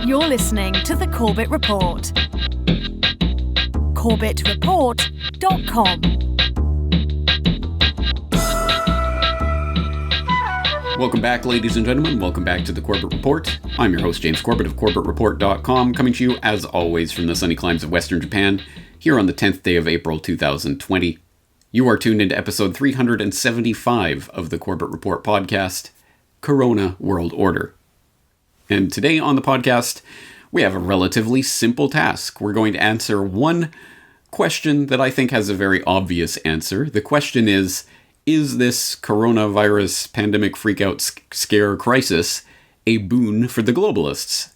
You're listening to the Corbett Report. CorbettReport.com. Welcome back, ladies and gentlemen. Welcome back to the Corbett Report. I'm your host, James Corbett of CorbettReport.com, coming to you, as always, from the sunny climes of Western Japan, here on the 10th day of April 2020. You are tuned into episode 375 of the Corbett Report podcast, Corona World Order. And today on the podcast, we have a relatively simple task. We're going to answer one question that I think has a very obvious answer. The question is this coronavirus pandemic freakout scare crisis a boon for the globalists?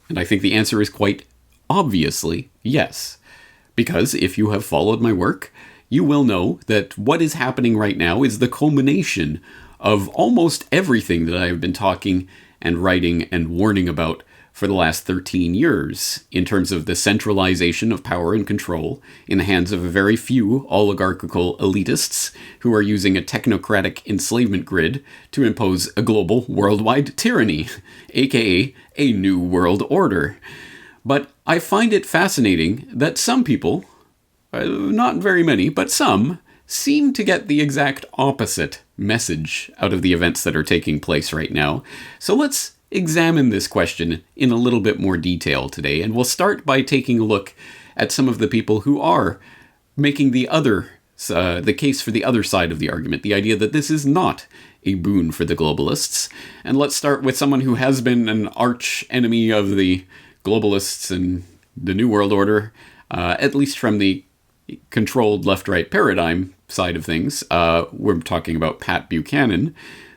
And I think the answer is quite obviously yes. Because if you have followed my work, you will know that what is happening right now is the culmination of almost everything that I have been talking and writing and warning about for the last 13 years, in terms of the centralization of power and control in the hands of a very few oligarchical elitists who are using a technocratic enslavement grid to impose a global worldwide tyranny, aka a new world order. But I find it fascinating that some people, not very many, but some, seem to get the exact opposite message out of the events that are taking place right now. So let's examine this question in a little bit more detail today, and we'll start by taking a look at some of the people who are making the case for the other side of the argument, the idea that this is not a boon for the globalists. And let's start with someone who has been an arch enemy of the globalists and the New World Order, at least from the controlled left-right paradigm side of things. We're talking about Pat Buchanan,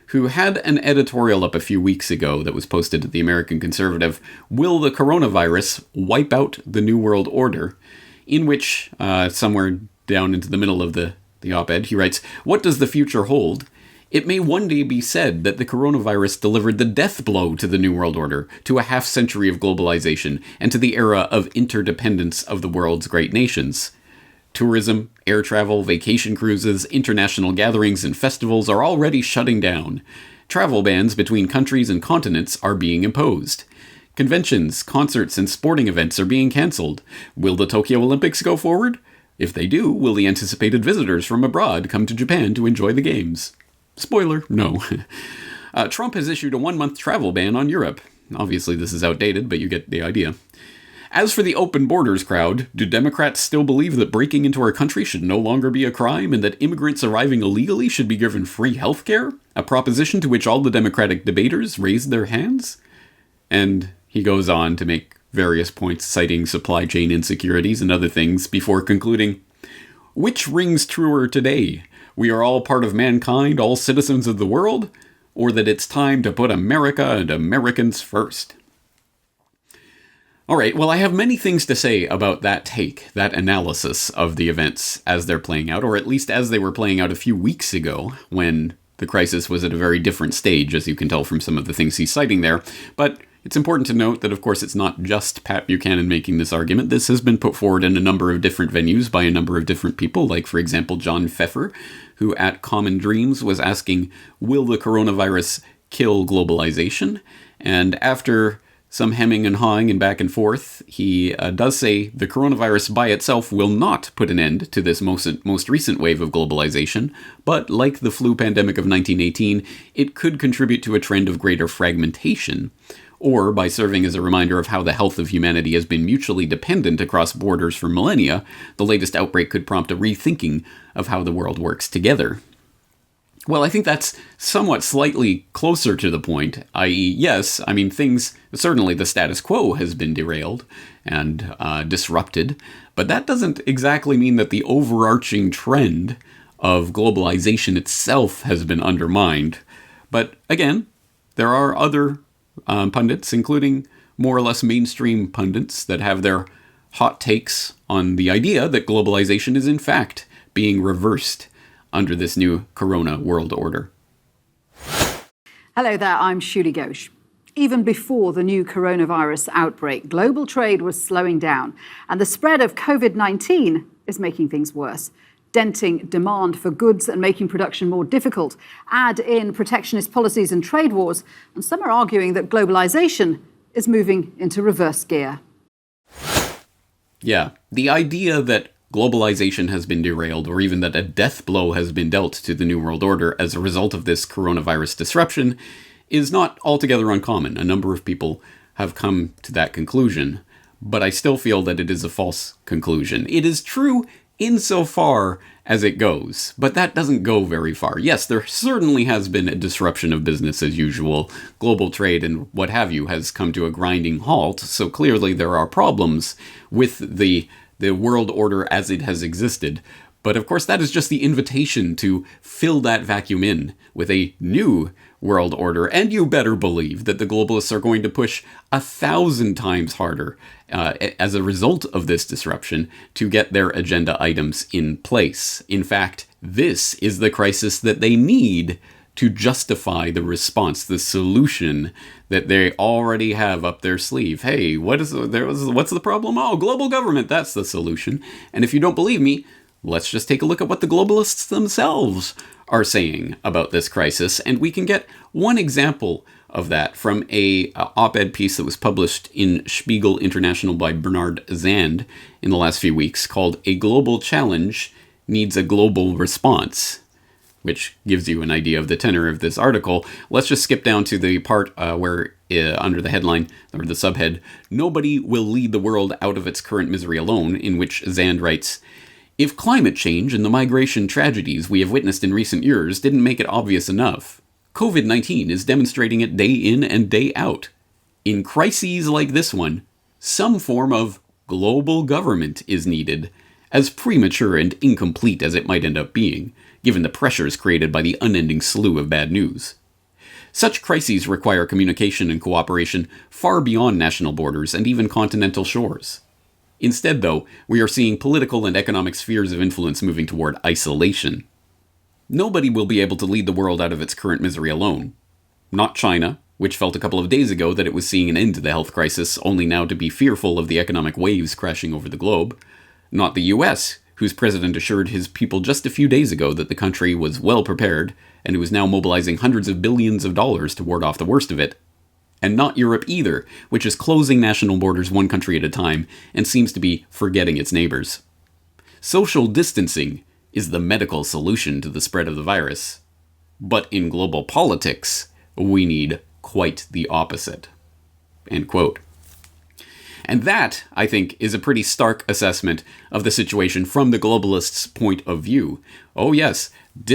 who had an editorial up a few weeks ago that was posted at the American Conservative, "Will the Coronavirus Wipe Out the New World Order?" in which, somewhere down into the middle of the op-ed, he writes, "What does the future hold? It may one day be said that the coronavirus delivered the death blow to the New World Order, to a half-century of globalization, and to the era of interdependence of the world's great nations. Tourism, air travel, vacation cruises, international gatherings, and festivals are already shutting down. Travel bans between countries and continents are being imposed. Conventions, concerts, and sporting events are being cancelled. Will the Tokyo Olympics go forward? If they do, will the anticipated visitors from abroad come to Japan to enjoy the games? Spoiler, no. Trump has issued a 1-month travel ban on Europe. Obviously this is outdated, but you get the idea. As for the open borders crowd, do Democrats still believe that breaking into our country should no longer be a crime and that immigrants arriving illegally should be given free health care? A proposition to which all the Democratic debaters raised their hands?" And he goes on to make various points citing supply chain insecurities and other things before concluding, "Which rings truer today? We are all part of mankind, all citizens of the world? Or that it's time to put America and Americans first?" All right, well, I have many things to say about that take, that analysis of the events as they're playing out, or at least as they were playing out a few weeks ago, when the crisis was at a very different stage, as you can tell from some of the things he's citing there. But it's important to note that, of course, it's not just Pat Buchanan making this argument. This has been put forward in a number of different venues by a number of different people, like, for example, John Pfeffer, who at Common Dreams was asking, will the coronavirus kill globalization? And after some hemming and hawing and back and forth, he does say the coronavirus by itself will not put an end to this most recent wave of globalization, but like the flu pandemic of 1918, it could contribute to a trend of greater fragmentation, or by serving as a reminder of how the health of humanity has been mutually dependent across borders for millennia, the latest outbreak could prompt a rethinking of how the world works together. Well, I think that's somewhat slightly closer to the point, i.e., yes, I mean, certainly the status quo has been derailed and disrupted, but that doesn't exactly mean that the overarching trend of globalization itself has been undermined. But again, there are other pundits, including more or less mainstream pundits, that have their hot takes on the idea that globalization is in fact being reversed under this new Corona world order. Hello there, I'm Shuli Ghosh. Even before the new coronavirus outbreak, global trade was slowing down, and the spread of COVID-19 is making things worse, denting demand for goods and making production more difficult. Add in protectionist policies and trade wars, and some are arguing that globalization is moving into reverse gear. Yeah, the idea that globalization has been derailed, or even that a death blow has been dealt to the New World Order as a result of this coronavirus disruption, is not altogether uncommon. A number of people have come to that conclusion, but I still feel that it is a false conclusion. It is true insofar as it goes, but that doesn't go very far. Yes, there certainly has been a disruption of business as usual. Global trade and what have you has come to a grinding halt, so clearly there are problems with the world order as it has existed. But of course, that is just the invitation to fill that vacuum in with a new world order. And you better believe that the globalists are going to push 1,000 times harder as a result of this disruption to get their agenda items in place. In fact, this is the crisis that they need to justify the response, the solution that they already have up their sleeve. Hey, what's the problem? Oh, global government, that's the solution. And if you don't believe me, let's just take a look at what the globalists themselves are saying about this crisis, and we can get one example of that from a op-ed piece that was published in Spiegel International by Bernard Zand in the last few weeks called "A Global Challenge Needs a Global Response," which gives you an idea of the tenor of this article. Let's just skip down to the part where, under the headline, or the subhead, "Nobody will lead the world out of its current misery alone," in which Zand writes, "If climate change and the migration tragedies we have witnessed in recent years didn't make it obvious enough, COVID-19 is demonstrating it day in and day out. In crises like this one, some form of global government is needed, as premature and incomplete as it might end up being, given the pressures created by the unending slew of bad news. Such crises require communication and cooperation far beyond national borders and even continental shores. Instead, though, we are seeing political and economic spheres of influence moving toward isolation. Nobody will be able to lead the world out of its current misery alone. Not China, which felt a couple of days ago that it was seeing an end to the health crisis, only now to be fearful of the economic waves crashing over the globe. Not the US, whose president assured his people just a few days ago that the country was well prepared, and who is now mobilizing hundreds of billions of dollars to ward off the worst of it. And not Europe either, which is closing national borders one country at a time and seems to be forgetting its neighbors. Social distancing is the medical solution to the spread of the virus. But in global politics, we need quite the opposite." End quote. And that, I think, is a pretty stark assessment of the situation from the globalists' point of view. Oh yes,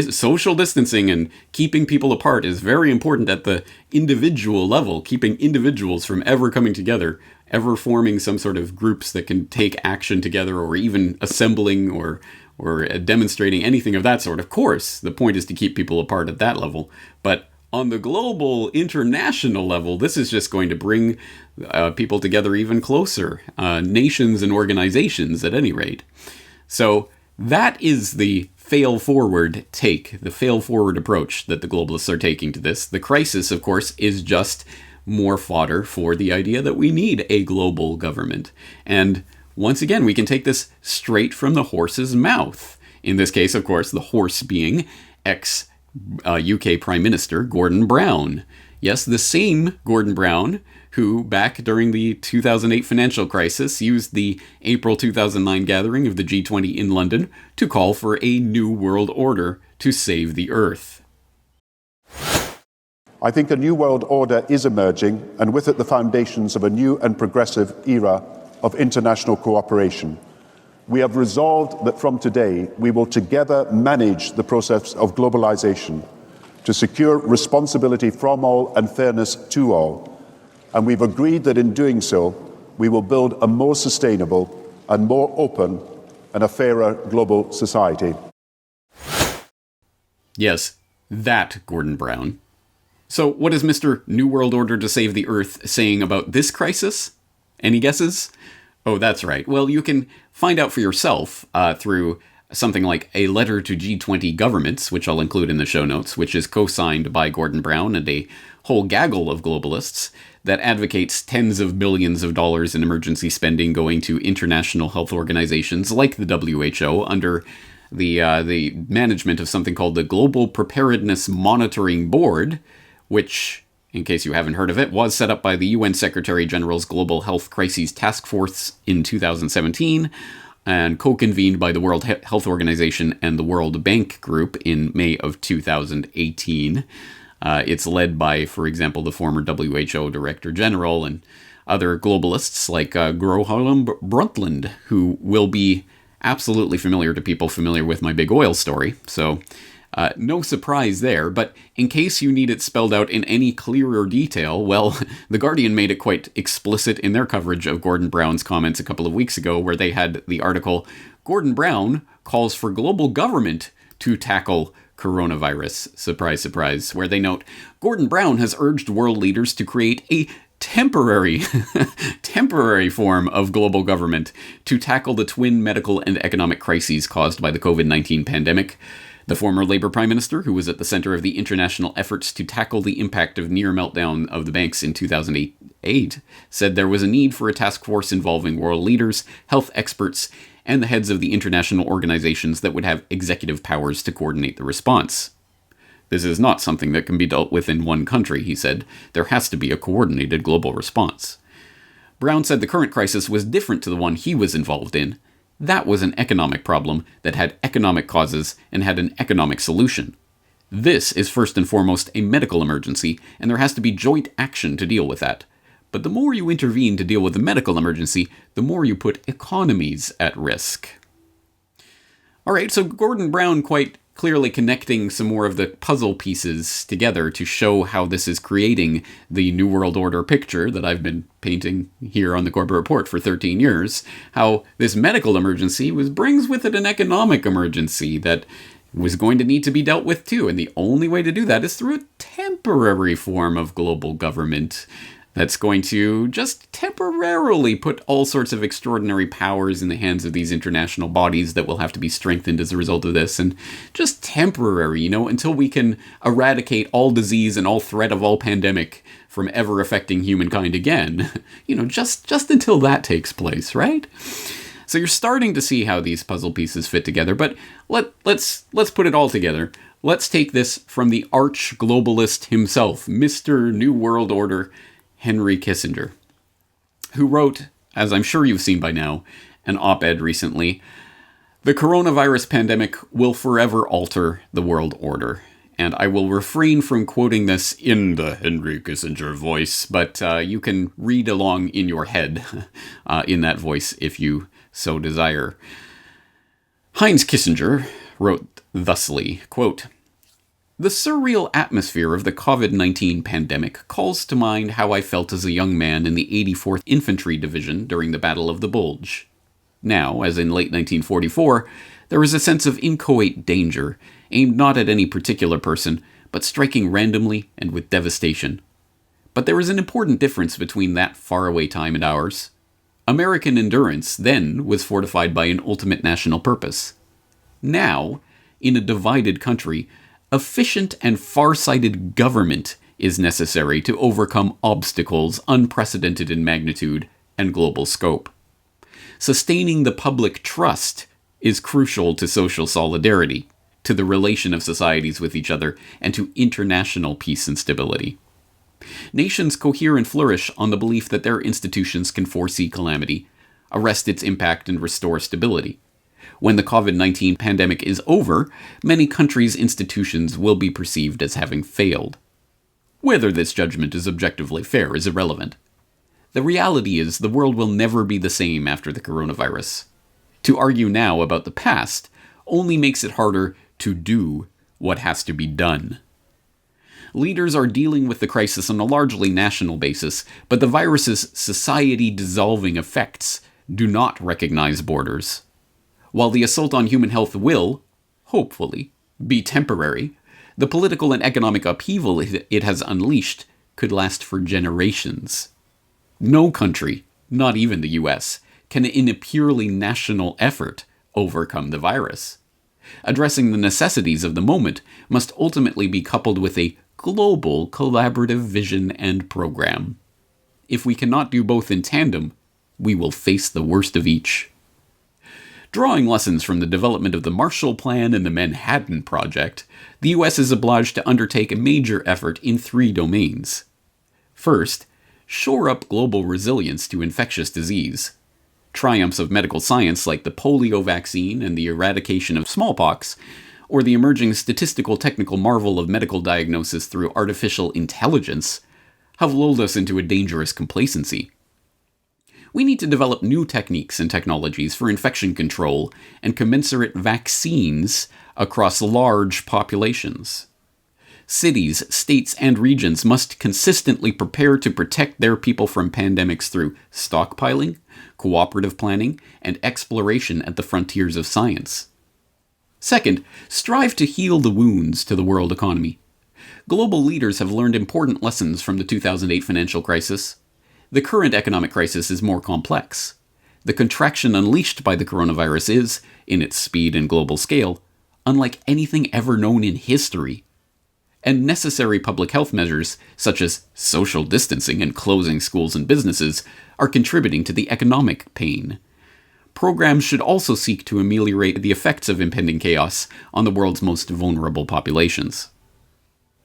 social distancing and keeping people apart is very important at the individual level, keeping individuals from ever coming together, ever forming some sort of groups that can take action together, or even assembling or demonstrating anything of that sort. Of course, the point is to keep people apart at that level. But on the global, international level, this is just going to bring people together even closer, nations and organizations at any rate. So that is the fail-forward take, the fail-forward approach that the globalists are taking to this. The crisis, of course, is just more fodder for the idea that we need a global government. And once again, we can take this straight from the horse's mouth. In this case, of course, the horse being ex-UK Prime Minister Gordon Brown. Yes, the same Gordon Brown who, back during the 2008 financial crisis, used the April 2009 gathering of the G20 in London to call for a new world order to save the Earth. I think a new world order is emerging, and with it the foundations of a new and progressive era of international cooperation. We have resolved that from today we will together manage the process of globalization to secure responsibility from all and fairness to all. And we've agreed that in doing so, we will build a more sustainable and more open and a fairer global society. Yes, that Gordon Brown. So what is Mr. New World Order to Save the Earth saying about this crisis? Any guesses? Oh, that's right. Well, you can find out for yourself through something like a letter to G20 governments, which I'll include in the show notes, which is co-signed by Gordon Brown and a whole gaggle of globalists that advocates tens of billions of dollars in emergency spending going to international health organizations like the WHO under the management of something called the Global Preparedness Monitoring Board, which in case you haven't heard of it, was set up by the UN Secretary General's Global Health Crises Task Force in 2017 and co-convened by the World Health Organization and the World Bank Group in May of 2018. It's led by, for example, the former WHO Director General and other globalists like Gro Harlem Brundtland, who will be absolutely familiar to people familiar with my big oil story. So no surprise there, but in case you need it spelled out in any clearer detail, well, The Guardian made it quite explicit in their coverage of Gordon Brown's comments a couple of weeks ago, where they had the article, "Gordon Brown calls for global government to tackle coronavirus." Surprise, surprise. Where they note, Gordon Brown has urged world leaders to create a temporary form of global government to tackle the twin medical and economic crises caused by the COVID-19 pandemic. The former Labour Prime Minister, who was at the center of the international efforts to tackle the impact of near meltdown of the banks in 2008, said there was a need for a task force involving world leaders, health experts, and the heads of the international organizations that would have executive powers to coordinate the response. This is not something that can be dealt with in one country, he said. There has to be a coordinated global response. Brown said the current crisis was different to the one he was involved in. That was an economic problem that had economic causes and had an economic solution. This is first and foremost a medical emergency, and there has to be joint action to deal with that. But the more you intervene to deal with the medical emergency, the more you put economies at risk. All right, so Gordon Brown quite clearly connecting some more of the puzzle pieces together to show how this is creating the New World Order picture that I've been painting here on the Corbett Report for 13 years, how this medical emergency brings with it an economic emergency that was going to need to be dealt with too, and the only way to do that is through a temporary form of global government that's going to just temporarily put all sorts of extraordinary powers in the hands of these international bodies that will have to be strengthened as a result of this, and just temporary, until we can eradicate all disease and all threat of all pandemic from ever affecting humankind again. Just until that takes place, right? So you're starting to see how these puzzle pieces fit together, but let's put it all together. Let's take this from the arch globalist himself, Mr. New World Order, Henry Kissinger, who wrote, as I'm sure you've seen by now, an op-ed recently, "The coronavirus pandemic will forever alter the world order." And I will refrain from quoting this in the Henry Kissinger voice, but you can read along in your head in that voice if you so desire. Heinz Kissinger wrote thusly, quote, "The surreal atmosphere of the COVID-19 pandemic calls to mind how I felt as a young man in the 84th Infantry Division during the Battle of the Bulge. Now, as in late 1944, there is a sense of inchoate danger, aimed not at any particular person, but striking randomly and with devastation. But there is an important difference between that faraway time and ours. American endurance then was fortified by an ultimate national purpose. Now, in a divided country, efficient and far-sighted government is necessary to overcome obstacles unprecedented in magnitude and global scope. Sustaining the public trust is crucial to social solidarity, to the relation of societies with each other, and to international peace and stability. Nations cohere and flourish on the belief that their institutions can foresee calamity, arrest its impact, and restore stability. When the COVID-19 pandemic is over, many countries' institutions will be perceived as having failed. Whether this judgment is objectively fair is irrelevant. The reality is the world will never be the same after the coronavirus. To argue now about the past only makes it harder to do what has to be done. Leaders are dealing with the crisis on a largely national basis, but the virus's society-dissolving effects do not recognize borders. While the assault on human health will, hopefully, be temporary, the political and economic upheaval it has unleashed could last for generations. No country, not even the US, can in a purely national effort overcome the virus. Addressing the necessities of the moment must ultimately be coupled with a global collaborative vision and program. If we cannot do both in tandem, we will face the worst of each. Drawing lessons from the development of the Marshall Plan and the Manhattan Project, the US is obliged to undertake a major effort in 3 domains: First, shore up global resilience to infectious disease. Triumphs of medical science like the polio vaccine and the eradication of smallpox, or the emerging statistical technical marvel of medical diagnosis through artificial intelligence, have lulled us into a dangerous complacency. We need to develop new techniques and technologies for infection control and commensurate vaccines across large populations. Cities, states, and regions must consistently prepare to protect their people from pandemics through stockpiling, cooperative planning, and exploration at the frontiers of science. Second, strive to heal the wounds to the world economy. Global leaders have learned important lessons from the 2008 financial crisis. The current economic crisis is more complex. The contraction unleashed by the coronavirus is, in its speed and global scale, unlike anything ever known in history. And necessary public health measures, such as social distancing and closing schools and businesses, are contributing to the economic pain. Programs should also seek to ameliorate the effects of impending chaos on the world's most vulnerable populations.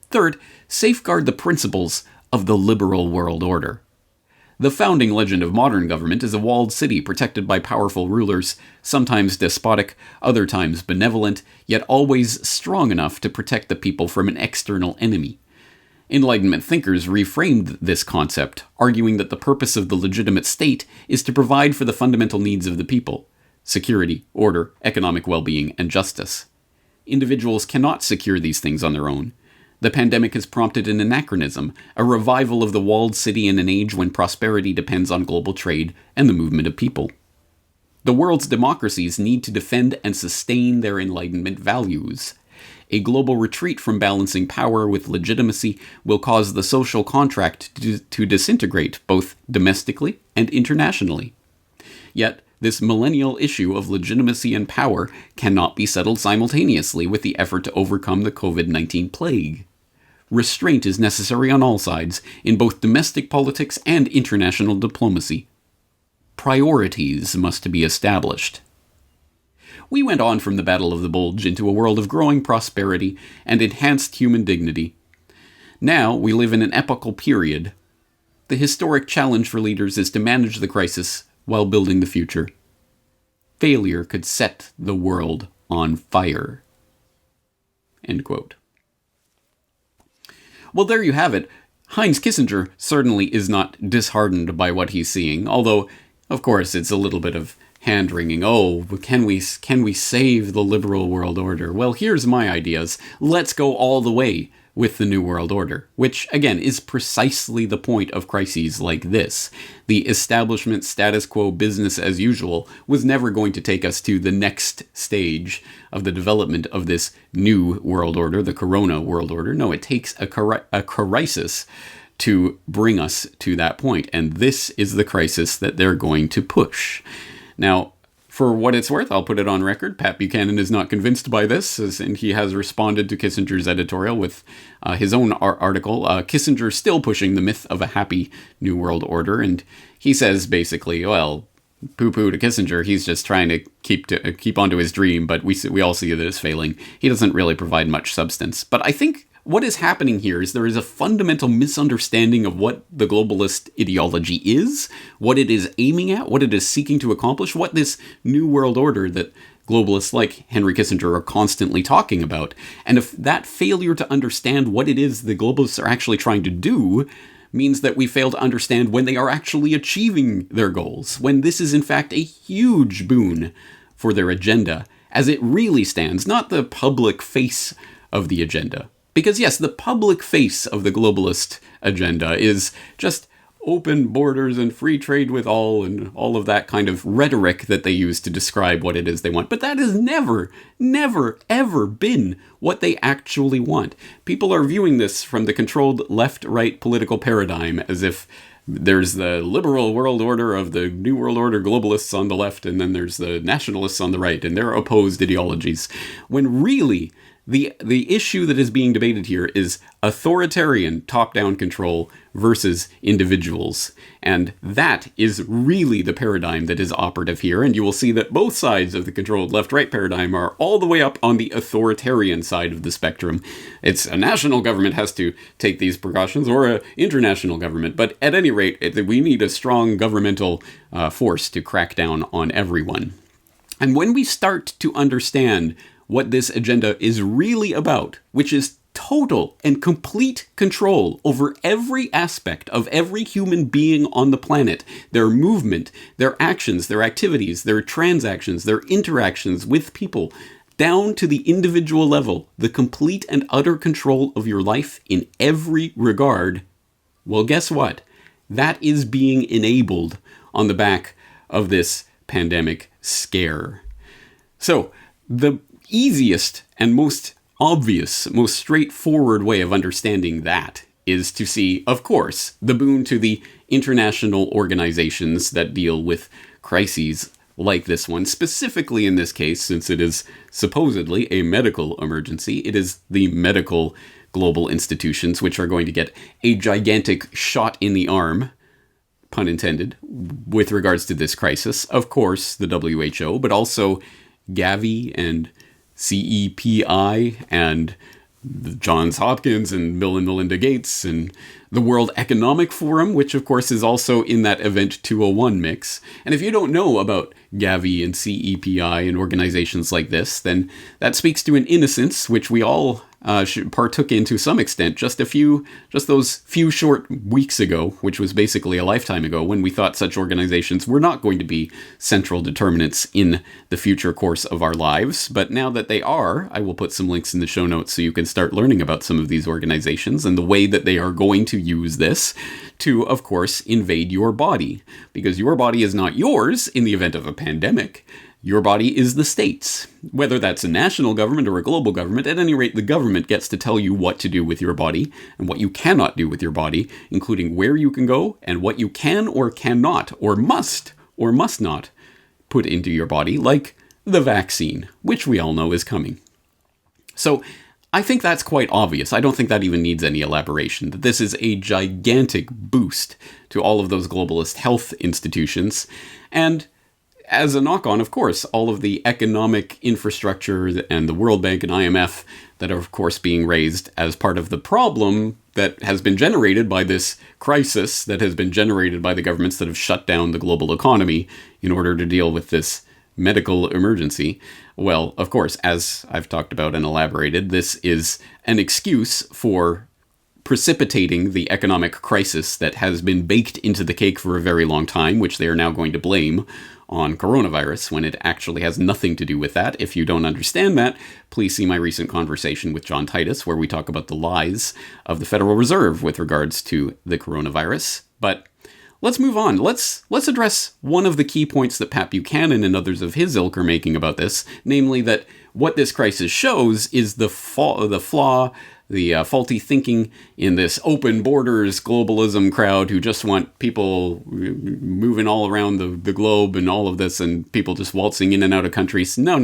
Third, safeguard the principles of the liberal world order. The founding legend of modern government is a walled city protected by powerful rulers, sometimes despotic, other times benevolent, yet always strong enough to protect the people from an external enemy. Enlightenment thinkers reframed this concept, arguing that the purpose of the legitimate state is to provide for the fundamental needs of the people: security, order, economic well-being, and justice. Individuals cannot secure these things on their own. The pandemic has prompted an anachronism, a revival of the walled city in an age when prosperity depends on global trade and the movement of people. The world's democracies need to defend and sustain their Enlightenment values. A global retreat from balancing power with legitimacy will cause the social contract to disintegrate both domestically and internationally. Yet, this millennial issue of legitimacy and power cannot be settled simultaneously with the effort to overcome the COVID-19 plague. Restraint is necessary on all sides, in both domestic politics and international diplomacy. Priorities must be established. We went on from the Battle of the Bulge into a world of growing prosperity and enhanced human dignity. Now we live in an epochal period. The historic challenge for leaders is to manage the crisis while building the future. Failure could set the world on fire. End quote. Well, there you have it. Heinz Kissinger certainly is not disheartened by what he's seeing, although, of course, it's a little bit of hand-wringing. Oh, can we save the liberal world order? Well, here's my ideas. Let's go all the way with the New World Order, which, again, is precisely the point of crises like this. The establishment status quo business as usual was never going to take us to the next stage of the development of this new world order, the Corona world order. No, it takes a crisis to bring us to that point, and this is the crisis that they're going to push. Now, for what it's worth, I'll put it on record. Pat Buchanan is not convinced by this, and he has responded to Kissinger's editorial with his own article. Kissinger still pushing the myth of a happy New World Order, and he says basically, well, poo-poo to Kissinger. He's just trying to keep onto his dream, but we all see that it's failing. He doesn't really provide much substance. But I think what is happening here is there is a fundamental misunderstanding of what the globalist ideology is, what it is aiming at, what it is seeking to accomplish, what this new world order that globalists like Henry Kissinger are constantly talking about. And if that failure to understand what it is the globalists are actually trying to do means that we fail to understand when they are actually achieving their goals, when this is in fact a huge boon for their agenda, as it really stands, not the public face of the agenda. Because yes, the public face of the globalist agenda is just open borders and free trade with all and all of that kind of rhetoric that they use to describe what it is they want. But that has never, ever been what they actually want. People are viewing this from the controlled left-right political paradigm as if there's the liberal world order of the New World Order globalists on the left, and then there's the nationalists on the right, and their opposed ideologies. When really, The issue that is being debated here is authoritarian top-down control versus individuals. And that is really the paradigm that is operative here. And you will see that both sides of the controlled left-right paradigm are all the way up on the authoritarian side of the spectrum. It's a national government has to take these precautions, or an international government. But at any rate, we need a strong governmental force to crack down on everyone. And when we start to understand what this agenda is really about, which is total and complete control over every aspect of every human being on the planet, their movement, their actions, their activities, their transactions, their interactions with people, down to the individual level, the complete and utter control of your life in every regard, well, guess what? That is being enabled on the back of this pandemic scare. So, the easiest and most obvious, most straightforward way of understanding that is to see, of course, the boon to the international organizations that deal with crises like this one. Specifically in this case, since it is supposedly a medical emergency, it is the medical global institutions which are going to get a gigantic shot in the arm, pun intended, with regards to this crisis. Of course, the WHO, but also Gavi and CEPI and Johns Hopkins and Bill and Melinda Gates and the World Economic Forum, which of course is also in that Event 201 mix. And if you don't know about Gavi and CEPI and organizations like this, then that speaks to an innocence which we all partook in to some extent just those few short weeks ago, which was basically a lifetime ago, when we thought such organizations were not going to be central determinants in the future course of our lives. But now that they are, I will put some links in the show notes so you can start learning about some of these organizations and the way that they are going to use this to, of course, invade your body. Because your body is not yours in the event of a pandemic. Your body is the state's. Whether that's a national government or a global government, at any rate, the government gets to tell you what to do with your body and what you cannot do with your body, including where you can go and what you can or cannot or must not put into your body, like the vaccine, which we all know is coming. So I think that's quite obvious. I don't think that even needs any elaboration, that this is a gigantic boost to all of those globalist health institutions. And as a knock-on, of course, all of the economic infrastructure and the World Bank and IMF that are, of course, being raised as part of the problem that has been generated by this crisis, that has been generated by the governments that have shut down the global economy in order to deal with this medical emergency. Well, of course, as I've talked about and elaborated, this is an excuse for precipitating the economic crisis that has been baked into the cake for a very long time, which they are now going to blame on coronavirus, when it actually has nothing to do with that. If you don't understand that, please see my recent conversation with John Titus, where we talk about the lies of the Federal Reserve with regards to the coronavirus. But let's move on. Let's address one of the key points that Pat Buchanan and others of his ilk are making about this, namely that what this crisis shows is the flaw, the faulty thinking in this open borders globalism crowd who just want people moving all around the globe and all of this, and people just waltzing in and out of countries. No.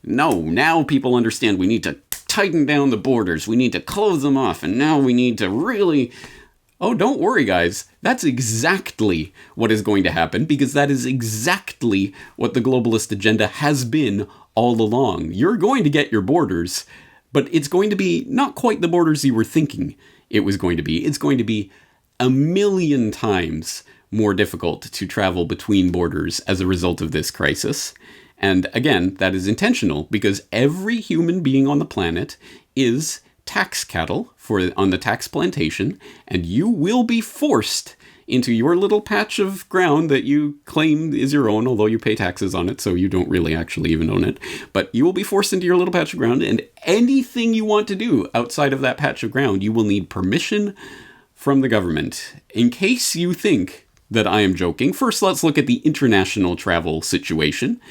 Now people understand we need to tighten down the borders. We need to close them off. And now we need to really... Oh, don't worry, guys. That's exactly what is going to happen, because that is exactly what the globalist agenda has been all along. You're going to get your borders, but it's going to be not quite the borders you were thinking it was going to be. It's going to be 1,000,000 times more difficult to travel between borders as a result of this crisis. And again, that is intentional, because every human being on the planet is tax cattle on the tax plantation, and you will be forced into your little patch of ground that you claim is your own, although you pay taxes on it, so you don't really actually even own it. But you will be forced into your little patch of ground, and anything you want to do outside of that patch of ground, you will need permission from the government. In case you think that I am joking, first let's look at the international travel situation.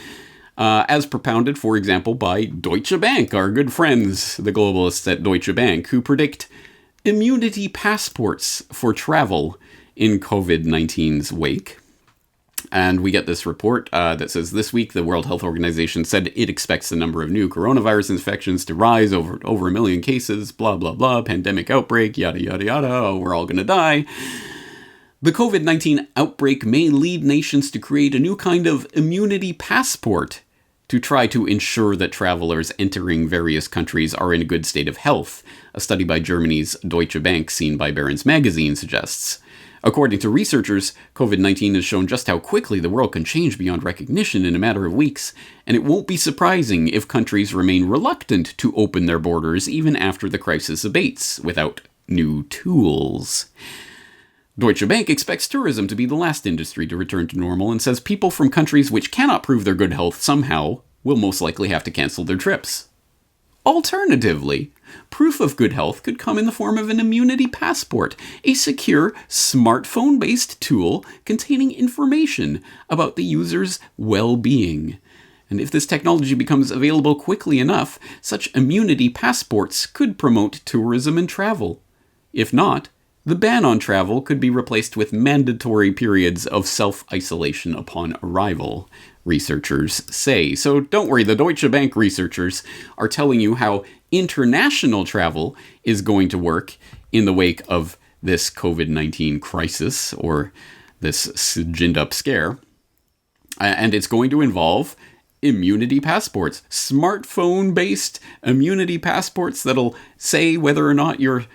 As propounded, for example, by Deutsche Bank, our good friends, the globalists at Deutsche Bank, who predict immunity passports for travel in COVID-19's wake. And we get this report that says this week the World Health Organization said it expects the number of new coronavirus infections to rise over 1 million cases, blah, blah, blah, pandemic outbreak, yada, yada, yada, oh, we're all going to die. The COVID-19 outbreak may lead nations to create a new kind of immunity passport to try to ensure that travelers entering various countries are in a good state of health, a study by Germany's Deutsche Bank seen by Barron's magazine suggests. According to researchers, COVID-19 has shown just how quickly the world can change beyond recognition in a matter of weeks, and it won't be surprising if countries remain reluctant to open their borders even after the crisis abates, without new tools. Deutsche Bank expects tourism to be the last industry to return to normal and says people from countries which cannot prove their good health somehow will most likely have to cancel their trips. Alternatively, proof of good health could come in the form of an immunity passport, a secure, smartphone-based tool containing information about the user's well-being. And if this technology becomes available quickly enough, such immunity passports could promote tourism and travel. If not, the ban on travel could be replaced with mandatory periods of self-isolation upon arrival, researchers say. So don't worry, the Deutsche Bank researchers are telling you how international travel is going to work in the wake of this COVID-19 crisis, or this ginned-up scare. And it's going to involve immunity passports, smartphone-based immunity passports that'll say whether or not you're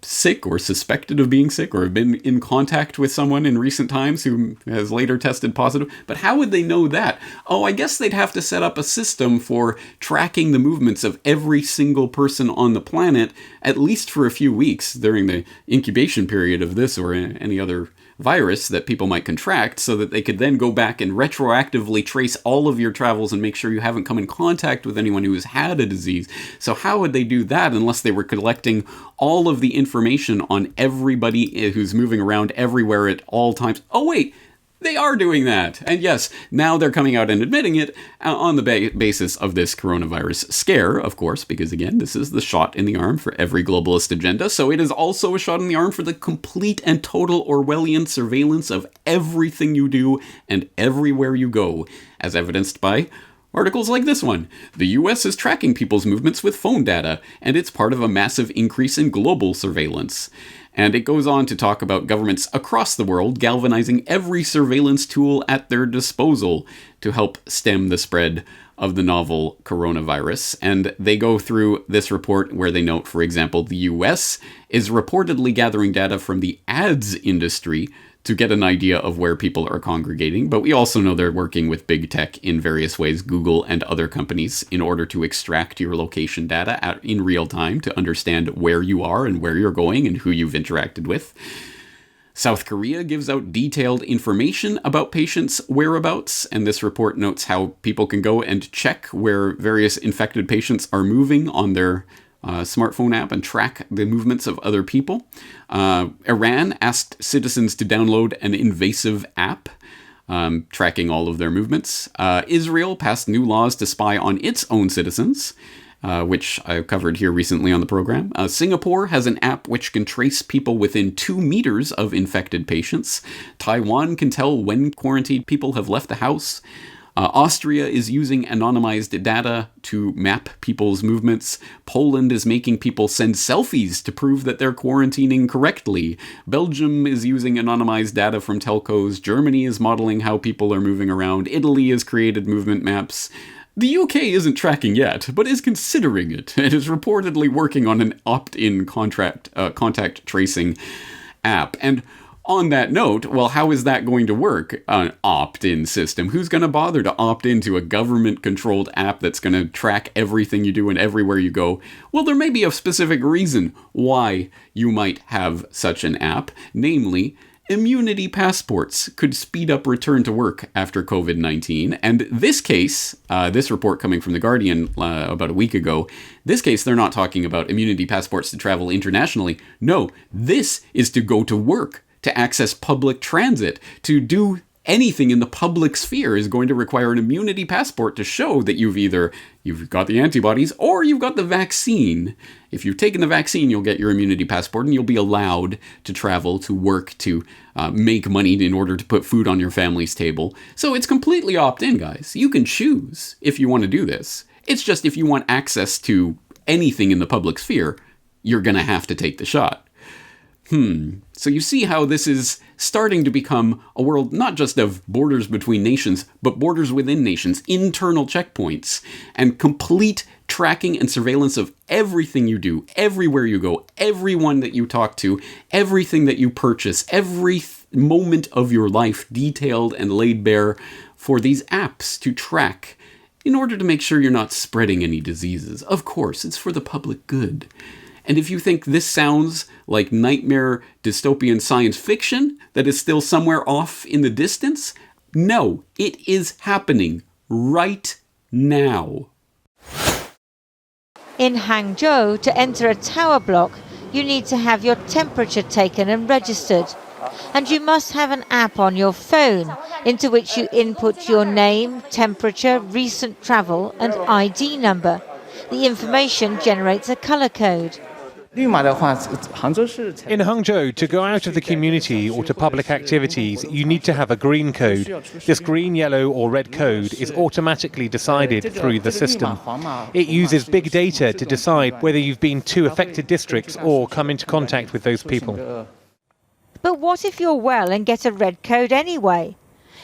sick or suspected of being sick or have been in contact with someone in recent times who has later tested positive. But how would they know that? Oh, I guess they'd have to set up a system for tracking the movements of every single person on the planet, at least for a few weeks during the incubation period of this or any other virus that people might contract, so that they could then go back and retroactively trace all of your travels and make sure you haven't come in contact with anyone who has had a disease. So how would they do that unless they were collecting all of the information on everybody who's moving around everywhere at all times? Oh wait, they are doing that. And yes, now they're coming out and admitting it on the basis of this coronavirus scare, of course, because again, this is the shot in the arm for every globalist agenda. So it is also a shot in the arm for the complete and total Orwellian surveillance of everything you do and everywhere you go, as evidenced by articles like this one. The US is tracking people's movements with phone data, and it's part of a massive increase in global surveillance. And it goes on to talk about governments across the world galvanizing every surveillance tool at their disposal to help stem the spread of the novel coronavirus. And they go through this report where they note, for example, the US is reportedly gathering data from the ads industry to get an idea of where people are congregating, but we also know they're working with big tech in various ways, Google and other companies, in order to extract your location data in real time to understand where you are and where you're going and who you've interacted with. South Korea gives out detailed information about patients' whereabouts, and this report notes how people can go and check where various infected patients are moving on their smartphone app and track the movements of other people. Iran asked citizens to download an invasive app tracking all of their movements. Israel passed new laws to spy on its own citizens, which I covered here recently on the program. Singapore has an app which can trace people within 2 meters of infected patients. Taiwan can tell when quarantined people have left the house. Austria is using anonymized data to map people's movements. Poland is making people send selfies to prove that they're quarantining correctly. Belgium is using anonymized data from telcos. Germany is modeling how people are moving around. Italy has created movement maps. The UK isn't tracking yet, but is considering it. It is reportedly working on an opt-in contact tracing app. And on that note, well, how is that going to work? An opt-in system. Who's going to bother to opt into a government-controlled app that's going to track everything you do and everywhere you go? Well, there may be a specific reason why you might have such an app, namely, immunity passports could speed up return to work after COVID-19. And this case, this report coming from The Guardian about a week ago, this case, they're not talking about immunity passports to travel internationally. No, this is to go to work, to access public transit, to do anything in the public sphere is going to require an immunity passport to show that you've got the antibodies or you've got the vaccine. If you've taken the vaccine, you'll get your immunity passport and you'll be allowed to travel, to work, to make money in order to put food on your family's table. So it's completely opt-in, guys. You can choose if you want to do this. It's just if you want access to anything in the public sphere, you're going to have to take the shot. So you see how this is starting to become a world not just of borders between nations, but borders within nations, internal checkpoints, and complete tracking and surveillance of everything you do, everywhere you go, everyone that you talk to, everything that you purchase, every moment of your life detailed and laid bare for these apps to track in order to make sure you're not spreading any diseases. Of course, it's for the public good. And if you think this sounds like nightmare dystopian science fiction that is still somewhere off in the distance, no, it is happening right now. In Hangzhou, to enter a tower block, you need to have your temperature taken and registered. And you must have an app on your phone into which you input your name, temperature, recent travel and ID number. The information generates a color code. In Hangzhou, to go out of the community or to public activities, you need to have a green code. This green, yellow or red code is automatically decided through the system. It uses big data to decide whether you've been to affected districts or come into contact with those people. But what if you're well and get a red code anyway?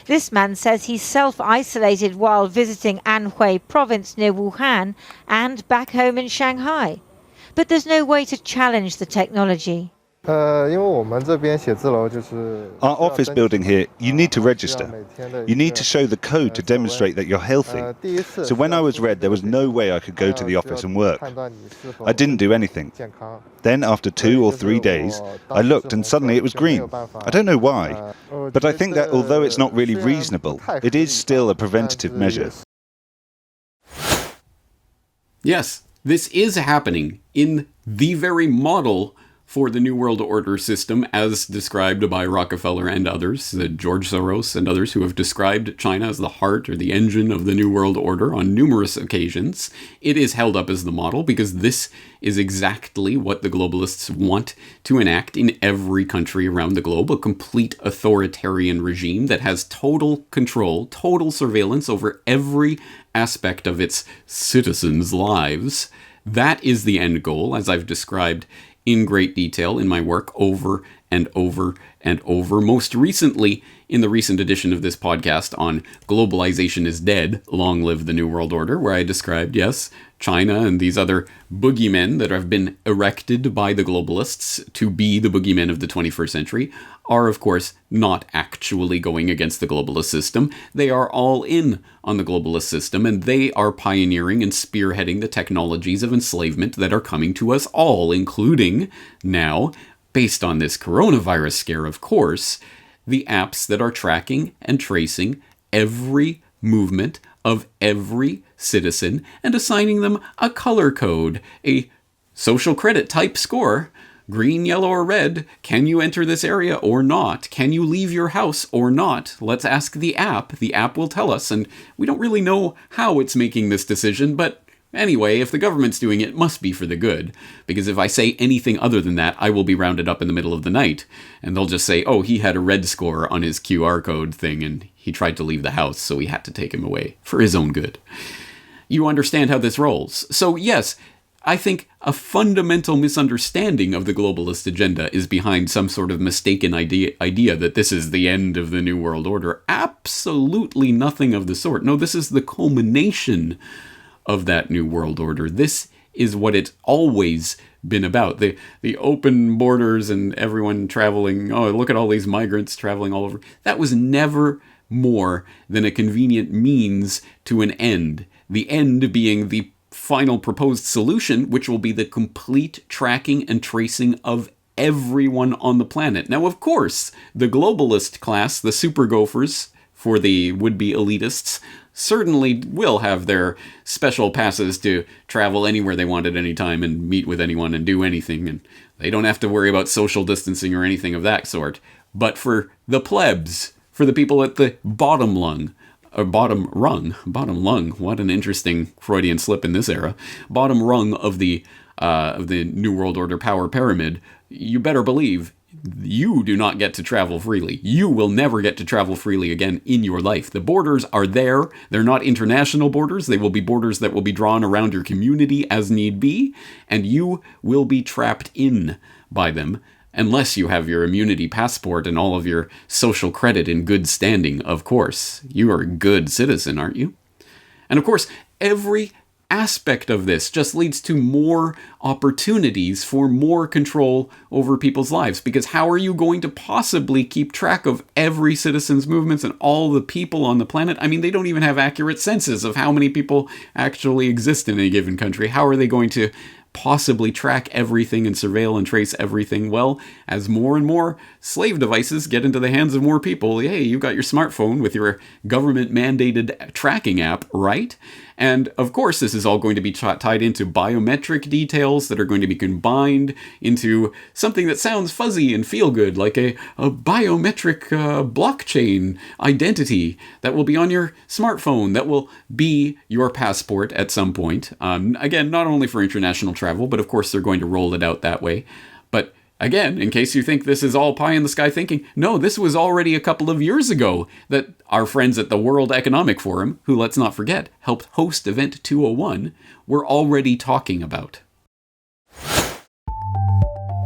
This man says he self-isolated while visiting Anhui province near Wuhan and back home in Shanghai. But there's no way to challenge the technology. Our office building here, you need to register. You need to show the code to demonstrate that you're healthy. So when I was red, there was no way I could go to the office and work. I didn't do anything. Then after 2 or 3 days, I looked and suddenly it was green. I don't know why, but I think that although it's not really reasonable, it is still a preventative measure. Yes, this is happening in the very model for the New World Order system as described by Rockefeller and others, George Soros and others who have described China as the heart or the engine of the New World Order on numerous occasions. It is held up as the model because this is exactly what the globalists want to enact in every country around the globe, a complete authoritarian regime that has total control, total surveillance over every aspect of its citizens' lives. That is the end goal, as I've described in great detail in my work over and over and over. Most recently, in the recent edition of this podcast on Globalization is Dead, Long Live the New World Order, where I described, yes, China and these other boogeymen that have been erected by the globalists to be the boogeymen of the 21st century are, of course, not actually going against the globalist system. They are all in on the globalist system, and they are pioneering and spearheading the technologies of enslavement that are coming to us all, including now, based on this coronavirus scare, of course, the apps that are tracking and tracing every movement of every citizen and assigning them a color code, a social credit type score. Green, yellow, or red. Can you enter this area or not? Can you leave your house or not? Let's ask the app. The app will tell us, and we don't really know how it's making this decision, but anyway, if the government's doing it, it must be for the good. Because if I say anything other than that, I will be rounded up in the middle of the night. And they'll just say, oh, he had a red score on his QR code thing, and he tried to leave the house, so we had to take him away for his own good. You understand how this rolls. So yes, I think a fundamental misunderstanding of the globalist agenda is behind some sort of mistaken idea that this is the end of the New World Order. Absolutely nothing of the sort. No, this is the culmination of that New World Order. This is what it's always been about. The open borders and everyone traveling, oh, look at all these migrants traveling all over. That was never more than a convenient means to an end. The end being the final proposed solution, which will be the complete tracking and tracing of everyone on the planet. Now, of course, the globalist class, the super gophers for the would-be elitists, certainly will have their special passes to travel anywhere they want at any time and meet with anyone and do anything, and they don't have to worry about social distancing or anything of that sort. But for the plebs, for the people at the bottom lung. Bottom lung. What an interesting Freudian slip in this era. Bottom rung of the New World Order power pyramid. You better believe you do not get to travel freely. You will never get to travel freely again in your life. The borders are there. They're not international borders. They will be borders that will be drawn around your community as need be, and you will be trapped in by them. Unless you have your immunity passport and all of your social credit in good standing, of course. You are a good citizen, aren't you? And of course, every aspect of this just leads to more opportunities for more control over people's lives. Because how are you going to possibly keep track of every citizen's movements and all the people on the planet? I mean, they don't even have accurate census of how many people actually exist in a given country. How are they going to possibly track everything and surveil and trace everything? Well, as more and more slave devices get into the hands of more people, hey, you got your smartphone with your government-mandated tracking app, right? And of course, this is all going to be tied into biometric details that are going to be combined into something that sounds fuzzy and feel good, like a biometric blockchain identity that will be on your smartphone, that will be your passport at some point. Again, not only for international travel, but of course they're going to roll it out that way. But again, in case you think this is all pie in the sky thinking, no, this was already a couple of years ago that our friends at the World Economic Forum, who, let's not forget, helped host Event 201, were already talking about.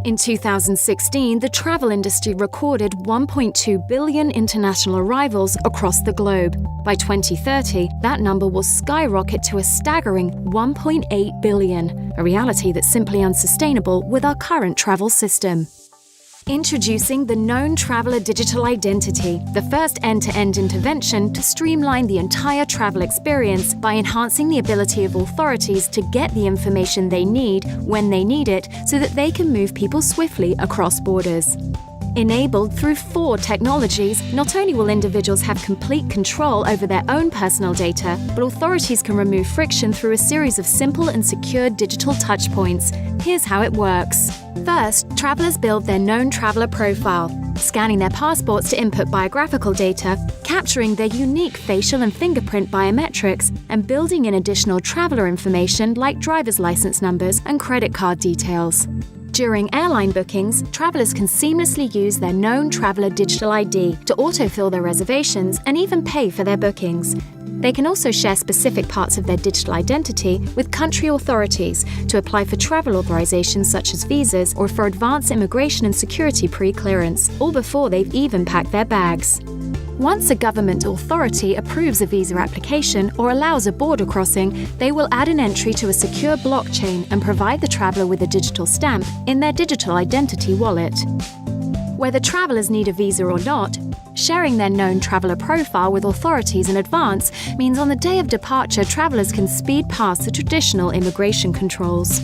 In 2016, the travel industry recorded 1.2 billion international arrivals across the globe. By 2030, that number will skyrocket to a staggering 1.8 billion, a reality that's simply unsustainable with our current travel system. Introducing the Known Traveller Digital Identity, the first end-to-end intervention to streamline the entire travel experience by enhancing the ability of authorities to get the information they need when they need it so that they can move people swiftly across borders. Enabled through 4 technologies, not only will individuals have complete control over their own personal data, but authorities can remove friction through a series of simple and secure digital touchpoints. Here's how it works. First, travellers build their known traveller profile, scanning their passports to input biographical data, capturing their unique facial and fingerprint biometrics, and building in additional traveller information like driver's licence numbers and credit card details. During airline bookings, travellers can seamlessly use their known traveller digital ID to autofill their reservations and even pay for their bookings. They can also share specific parts of their digital identity with country authorities to apply for travel authorizations such as visas or for advanced immigration and security pre-clearance, all before they've even packed their bags. Once a government authority approves a visa application or allows a border crossing, they will add an entry to a secure blockchain and provide the traveller with a digital stamp in their digital identity wallet. Whether travellers need a visa or not, sharing their known traveller profile with authorities in advance means on the day of departure, travellers can speed past the traditional immigration controls.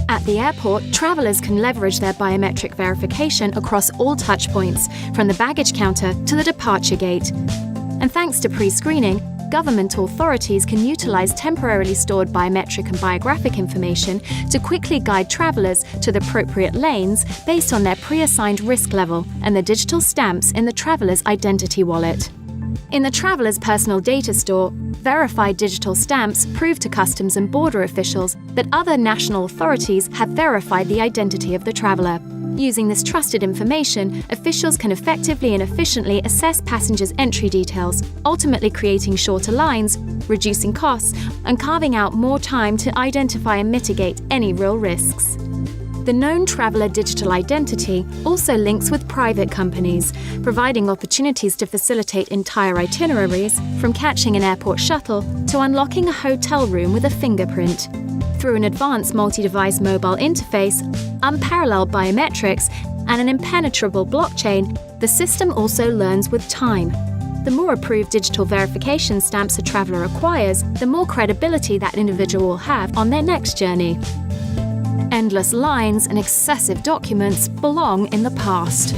At the airport, travellers can leverage their biometric verification across all touchpoints, from the baggage counter to the departure gate. And thanks to pre-screening, government authorities can utilise temporarily stored biometric and biographic information to quickly guide travellers to the appropriate lanes based on their pre-assigned risk level and the digital stamps in the traveller's identity wallet. In the traveller's personal data store, verified digital stamps prove to customs and border officials that other national authorities have verified the identity of the traveller. Using this trusted information, officials can effectively and efficiently assess passengers' entry details, ultimately creating shorter lines, reducing costs, and carving out more time to identify and mitigate any real risks. The Known Traveller Digital Identity also links with private companies, providing opportunities to facilitate entire itineraries, from catching an airport shuttle to unlocking a hotel room with a fingerprint. Through an advanced multi-device mobile interface, unparalleled biometrics, and an impenetrable blockchain, the system also learns with time. The more approved digital verification stamps a traveller acquires, the more credibility that individual will have on their next journey. Endless lines and excessive documents belong in the past.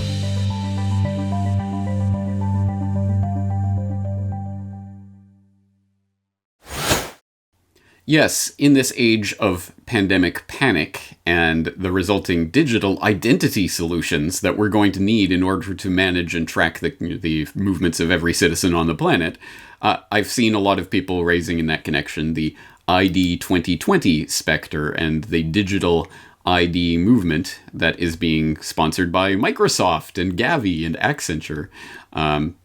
Yes, in this age of pandemic panic and the resulting digital identity solutions that we're going to need in order to manage and track the movements of every citizen on the planet, I've seen a lot of people raising in that connection the ID 2020 specter and the digital ID movement that is being sponsored by Microsoft and Gavi and Accenture,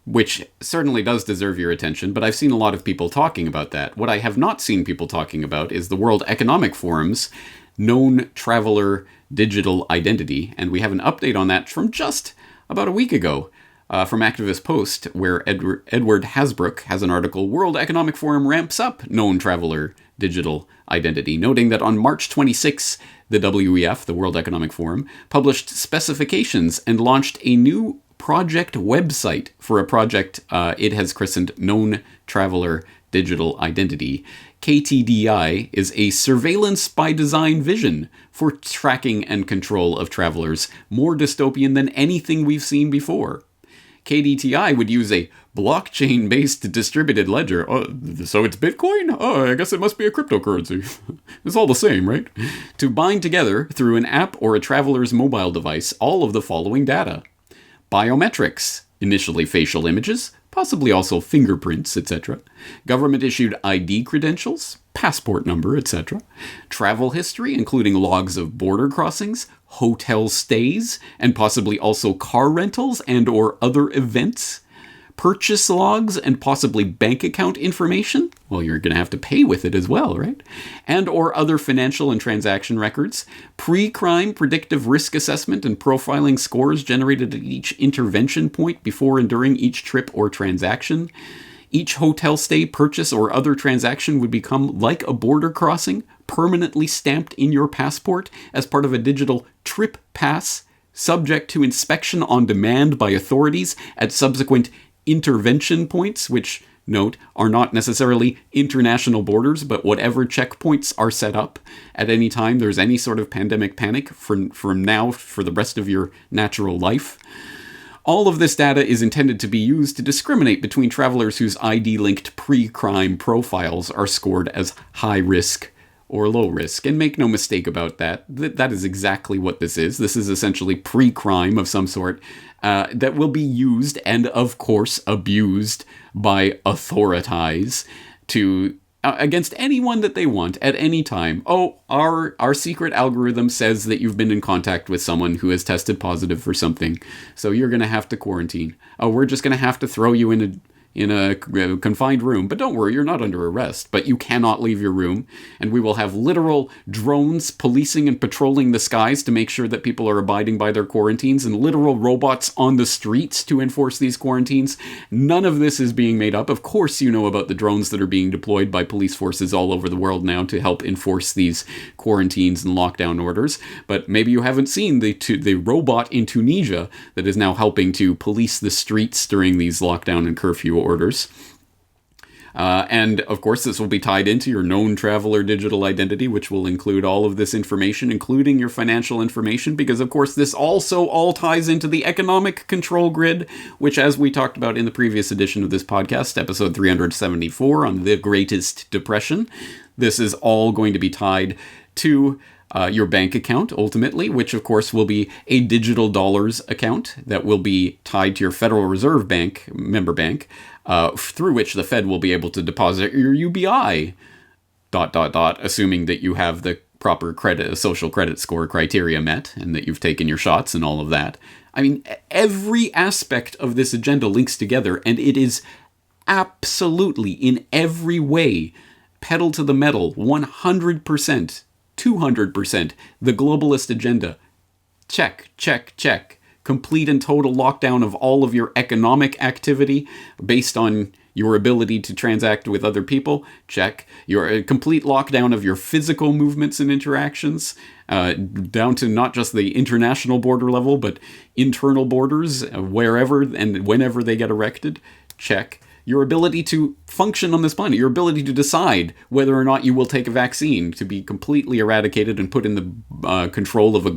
which certainly does deserve your attention, but I've seen a lot of people talking about that. What I have not seen people talking about is the World Economic Forum's known traveler digital identity, and we have an update on that from just about a week ago. From Activist Post, where Edward Hasbrook has an article, World Economic Forum ramps up known traveler digital identity, noting that on March 26, the WEF, the World Economic Forum, published specifications and launched a new project website for a project it has christened Known Traveler Digital Identity. KTDI is a surveillance by design vision for tracking and control of travelers, more dystopian than anything we've seen before. KDTI would use a blockchain-based distributed ledger. Oh, so it's Bitcoin? Oh, I guess it must be a cryptocurrency. It's all the same, right? To bind together, through an app or a traveler's mobile device, all of the following data. Biometrics, initially facial images, possibly also fingerprints, etc. Government-issued ID credentials, passport number, etc. Travel history, including logs of border crossings, hotel stays, and possibly also car rentals and or other events. Purchase logs and possibly bank account information. Well, you're going to have to pay with it as well, right? And or other financial and transaction records. Pre-crime predictive risk assessment and profiling scores generated at each intervention point before and during each trip or transaction. Each hotel stay, purchase, or other transaction would become like a border crossing, permanently stamped in your passport as part of a digital trip pass, subject to inspection on demand by authorities at subsequent intervention points, which, note, are not necessarily international borders, but whatever checkpoints are set up at any time there's any sort of pandemic panic from now for the rest of your natural life. All of this data is intended to be used to discriminate between travelers whose ID-linked pre-crime profiles are scored as high risk or low risk. And make no mistake about that. That is exactly what this is. This is essentially pre-crime of some sort that will be used and, of course, abused by authorities to against anyone that they want at any time. Oh, our secret algorithm says that you've been in contact with someone who has tested positive for something, so you're going to have to quarantine. Oh, we're just going to have to throw you in a confined room. But don't worry, you're not under arrest, but you cannot leave your room. And we will have literal drones policing and patrolling the skies to make sure that people are abiding by their quarantines, and literal robots on the streets to enforce these quarantines. None of this is being made up. Of course you know about the drones that are being deployed by police forces all over the world now to help enforce these quarantines and lockdown orders. But maybe you haven't seen the robot in Tunisia that is now helping to police the streets during these lockdown and curfew orders. And of course, this will be tied into your known traveler digital identity, which will include all of this information, including your financial information, because of course, this also all ties into the economic control grid, which, as we talked about in the previous edition of this podcast, episode 374 on the Greatest Depression, this is all going to be tied to your bank account, ultimately, which of course will be a digital dollars account that will be tied to your Federal Reserve Bank, member bank, through which the Fed will be able to deposit your UBI, ... assuming that you have the proper social credit score criteria met and that you've taken your shots and all of that. I mean, every aspect of this agenda links together, and it is absolutely, in every way, pedal to the metal, 100%. 200%, the globalist agenda. Check, check, check. Complete and total lockdown of all of your economic activity based on your ability to transact with other people. Check. Your complete lockdown of your physical movements and interactions, down to not just the international border level, but internal borders, wherever and whenever they get erected. Check. Your ability to function on this planet, your ability to decide whether or not you will take a vaccine, to be completely eradicated and put in the control of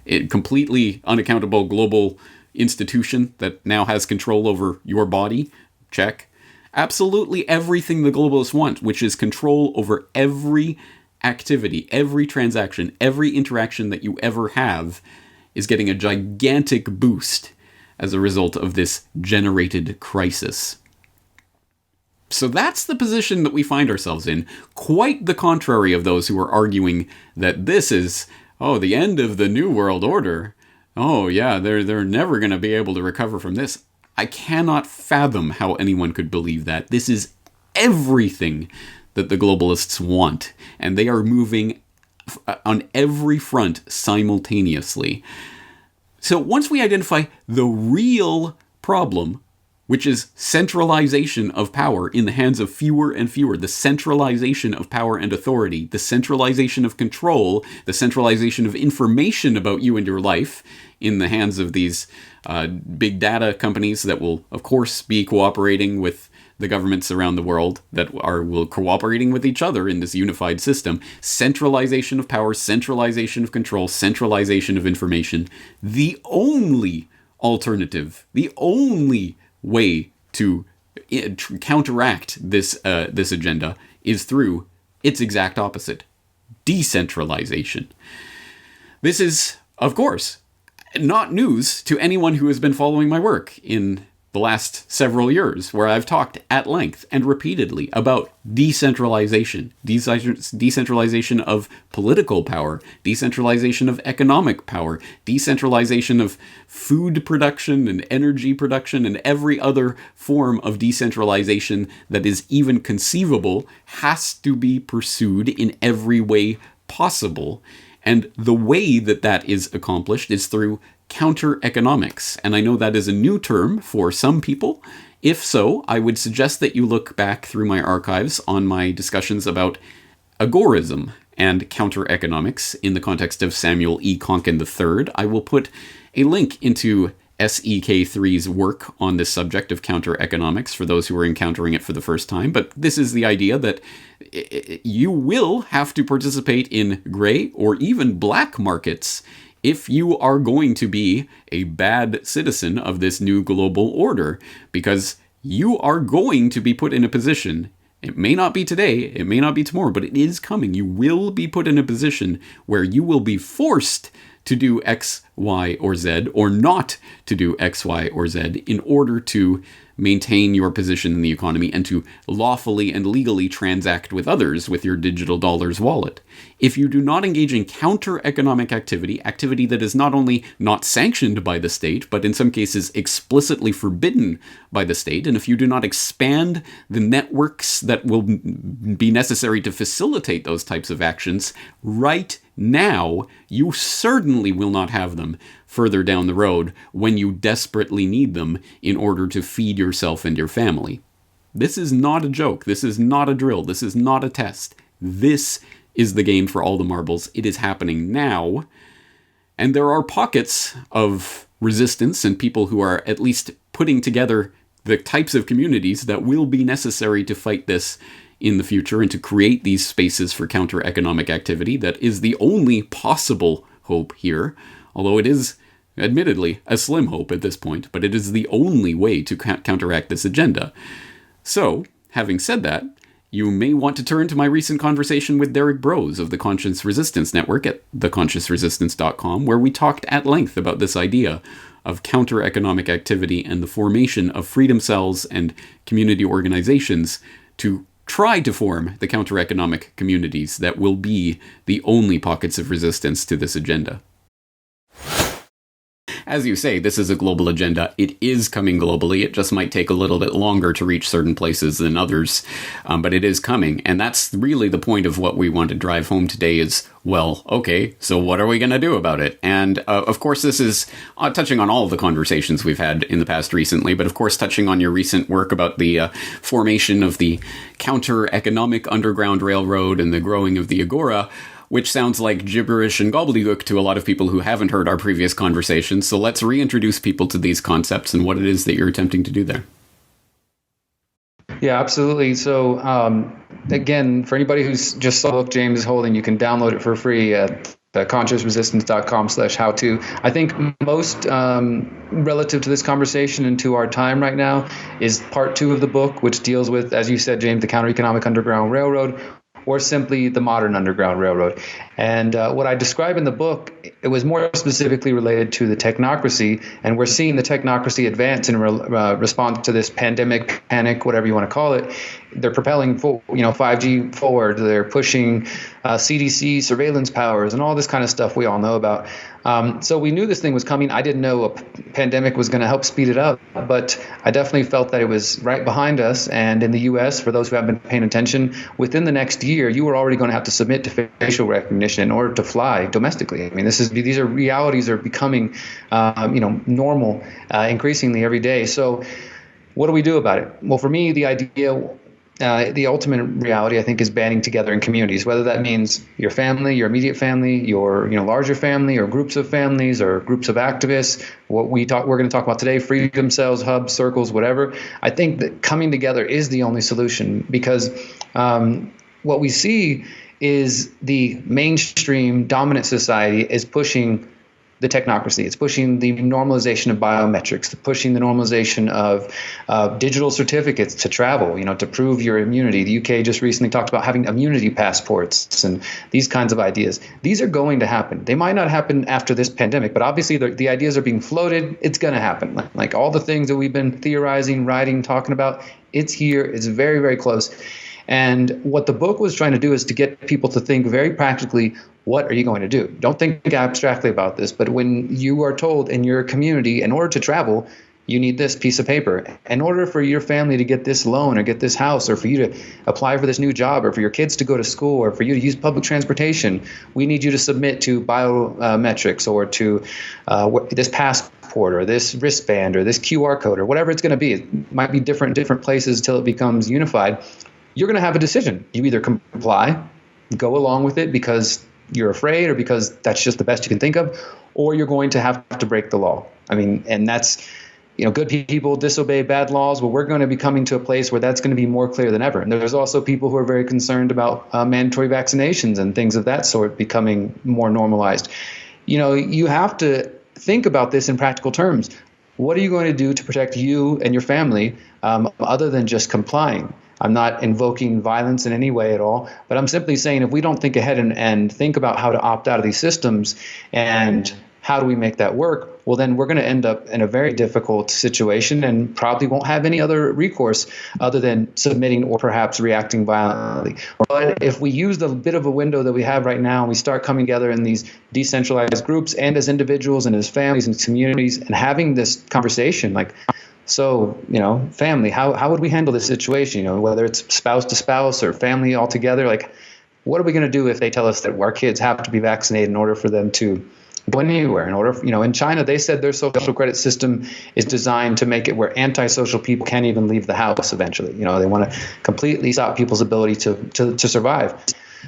a completely unaccountable global institution that now has control over your body. Check. Absolutely everything the globalists want, which is control over every activity, every transaction, every interaction that you ever have, is getting a gigantic boost as a result of this generated crisis. So that's the position that we find ourselves in, quite the contrary of those who are arguing that this is, the end of the New World Order. Oh yeah, they're never going to be able to recover from this. I cannot fathom how anyone could believe that. This is everything that the globalists want, and they are moving on every front simultaneously. So once we identify the real problem, which is centralization of power in the hands of fewer and fewer, the centralization of power and authority, the centralization of control, the centralization of information about you and your life in the hands of these big data companies that will, of course, be cooperating with the governments around the world that will cooperating with each other in this unified system. Centralization of power, centralization of control, centralization of information. The only alternative, the only way to counteract this agenda is through its exact opposite, decentralization. This is, of course, not news to anyone who has been following my work in the last several years, where I've talked at length and repeatedly about decentralization, decentralization of political power, decentralization of economic power, decentralization of food production and energy production, and every other form of decentralization that is even conceivable has to be pursued in every way possible. And the way that that is accomplished is through counter-economics. And I know that is a new term for some people. If so, I would suggest that you look back through my archives on my discussions about agorism and counter-economics in the context of Samuel E. Konkin III. I will put a link into SEK3's work on this subject of counter-economics for those who are encountering it for the first time. But this is the idea that you will have to participate in gray or even black markets if you are going to be a bad citizen of this new global order, because you are going to be put in a position, it may not be today, it may not be tomorrow, but it is coming. You will be put in a position where you will be forced to do X, Y, or Z, or not to do X, Y, or Z in order to maintain your position in the economy and to lawfully and legally transact with others with your digital dollars wallet. If you do not engage in counter-economic activity that is not only not sanctioned by the state, but in some cases explicitly forbidden by the state, and if you do not expand the networks that will be necessary to facilitate those types of actions right now, you certainly will not have them further down the road when you desperately need them in order to feed yourself and your family. This is not a joke. This is not a drill. This is not a test. This is the game for all the marbles. It is happening now. And there are pockets of resistance and people who are at least putting together the types of communities that will be necessary to fight this in the future and to create these spaces for counter-economic activity. That is the only possible hope here, although it is admittedly a slim hope at this point, but it is the only way to counteract this agenda. So, having said that, you may want to turn to my recent conversation with Derek Brose of the Conscious Resistance Network at theconsciousresistance.com, where we talked at length about this idea of counter-economic activity and the formation of freedom cells and community organizations to try to form the counter-economic communities that will be the only pockets of resistance to this agenda. As you say, this is a global agenda. It is coming globally. It just might take a little bit longer to reach certain places than others, but it is coming. And that's really the point of what we want to drive home today is, well, okay, so what are we going to do about it? And of course, this is touching on all of the conversations we've had in the past recently, but of course, touching on your recent work about the formation of the counter-economic underground railroad and the growing of the agora, which sounds like gibberish and gobbledygook to a lot of people who haven't heard our previous conversations. So let's reintroduce people to these concepts and what it is that you're attempting to do there. Yeah, absolutely. So again, for anybody who's just saw the book James is holding, you can download it for free at consciousresistance.com/how-to. I think most relative to this conversation and to our time right now is part 2 of the book, which deals with, as you said, James, the counter-economic Underground Railroad, or simply the modern Underground Railroad. And what I describe in the book, it was more specifically related to the technocracy, and we're seeing the technocracy advance in response to this pandemic, panic, whatever you want to call it. They're propelling 5G forward. They're pushing CDC surveillance powers and all this kind of stuff we all know about. So we knew this thing was coming. I didn't know a pandemic was going to help speed it up, but I definitely felt that it was right behind us. And in the U.S., for those who haven't been paying attention, within the next year, you were already going to have to submit to facial recognition in order to fly domestically. I mean, these are realities are becoming, normal increasingly every day. So what do we do about it? Well, for me, the idea. The ultimate reality, I think, is banding together in communities, whether that means your family, your immediate family, your larger family, or groups of families, or groups of activists. We're going to talk about today: freedom cells, hubs, circles, whatever. I think that coming together is the only solution, because what we see is the mainstream dominant society is pushing the technocracy. It's pushing the normalization of biometrics, pushing the normalization of digital certificates to travel, to prove your immunity. The UK just recently talked about having immunity passports and these kinds of ideas. These are going to happen. They might not happen after this pandemic, but obviously the ideas are being floated. It's going to happen. Like all the things that we've been theorizing, writing, talking about, it's here. It's very, very close. And what the book was trying to do is to get people to think very practically, what are you going to do? Don't think abstractly about this, but when you are told in your community, in order to travel, you need this piece of paper. In order for your family to get this loan or get this house, or for you to apply for this new job, or for your kids to go to school, or for you to use public transportation, we need you to submit to biometrics, or to this passport, or this wristband, or this QR code, or whatever it's going to be. It might be different places till it becomes unified. You're going to have a decision. You either comply, go along with it because you're afraid or because that's just the best you can think of, or you're going to have to break the law. I mean, and that's, good people disobey bad laws. Well, we're going to be coming to a place where that's going to be more clear than ever. And there's also people who are very concerned about mandatory vaccinations and things of that sort becoming more normalized. You have to think about this in practical terms. What are you going to do to protect you and your family other than just complying? I'm not invoking violence in any way at all, but I'm simply saying if we don't think ahead and think about how to opt out of these systems and how do we make that work, well, then we're going to end up in a very difficult situation and probably won't have any other recourse other than submitting or perhaps reacting violently. But if we use the bit of a window that we have right now and we start coming together in these decentralized groups and as individuals and as families and communities and having this conversation, family, how would we handle this situation? Whether it's spouse to spouse or family altogether, what are we going to do if they tell us that our kids have to be vaccinated in order for them to go anywhere? In China, they said their social credit system is designed to make it where antisocial people can't even leave the house eventually. They want to completely stop people's ability to survive.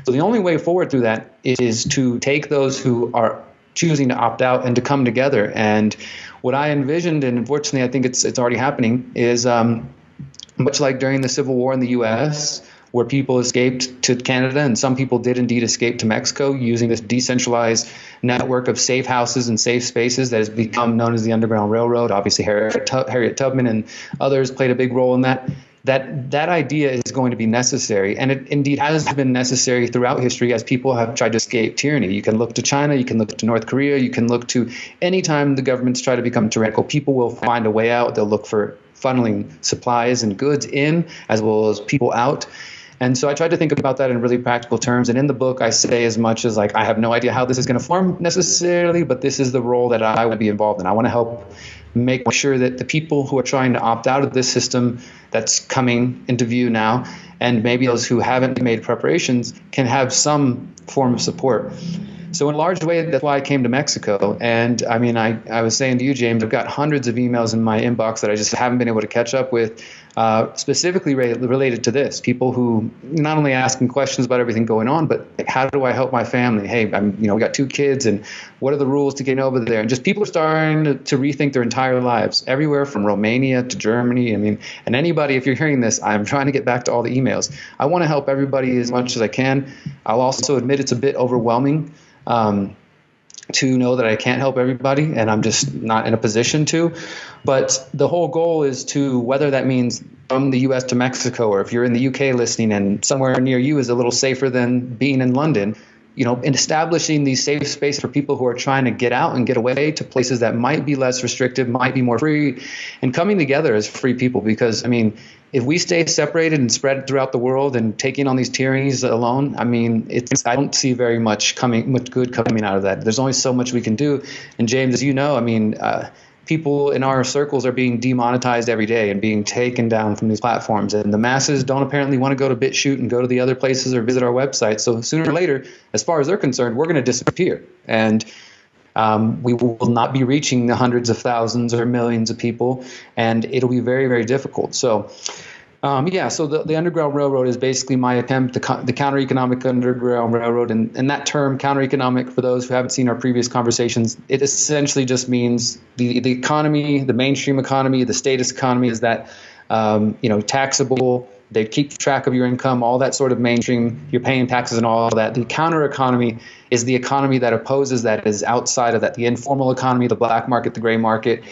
So the only way forward through that is to take those who are choosing to opt out and to come together. And what I envisioned, and unfortunately I think it's already happening, is much like during the Civil War in the U.S., where people escaped to Canada, and some people did indeed escape to Mexico using this decentralized network of safe houses and safe spaces that has become known as the Underground Railroad. Obviously, Harriet Tubman and others played a big role in that. That idea is going to be necessary, and it indeed has been necessary throughout history as people have tried to escape tyranny. You can look to China, you can look to North Korea, you can look to any time the governments try to become tyrannical, people will find a way out. They'll look for funneling supplies and goods in as well as people out. And so I tried to think about that in really practical terms. And in the book, I say as much as I have no idea how this is going to form necessarily, but this is the role that I want to be involved in. I want to help make sure that the people who are trying to opt out of this system that's coming into view now, and maybe those who haven't made preparations, can have some form of support. So in a large way, that's why I came to Mexico. And I mean, I was saying to you, James, I've got hundreds of emails in my inbox that I just haven't been able to catch up with, specifically related to this. People who not only asking questions about everything going on, but how do I help my family? Hey, we got 2 kids, and what are the rules to get over there? And just people are starting to rethink their entire lives, everywhere from Romania to Germany. And anybody, if you're hearing this, I'm trying to get back to all the emails. I want to help everybody as much as I can. I'll also admit it's a bit overwhelming. to know that I can't help everybody, and I'm just not in a position to. But the whole goal is to, whether that means from the US to Mexico, or if you're in the UK listening and somewhere near you is a little safer than being in London, in establishing these safe spaces for people who are trying to get out and get away to places that might be less restrictive, might be more free, and coming together as free people. Because, if we stay separated and spread throughout the world and taking on these tyrannies alone, I don't see very much good coming out of that. There's only so much we can do. And James, as you know, people in our circles are being demonetized every day and being taken down from these platforms. And the masses don't apparently want to go to BitChute and go to the other places or visit our website. So sooner or later, as far as they're concerned, we're going to disappear. And we will not be reaching the hundreds of thousands or millions of people, and it'll be very, very difficult. So, so the Underground Railroad is basically my attempt, the counter-economic Underground Railroad. And that term, counter-economic, for those who haven't seen our previous conversations, it essentially just means the economy, the mainstream economy, the status economy is that, taxable. They keep track of your income, all that sort of mainstream, you're paying taxes and all of that. The counter economy is the economy that opposes that, is outside of that, the informal economy, the black market, the gray market.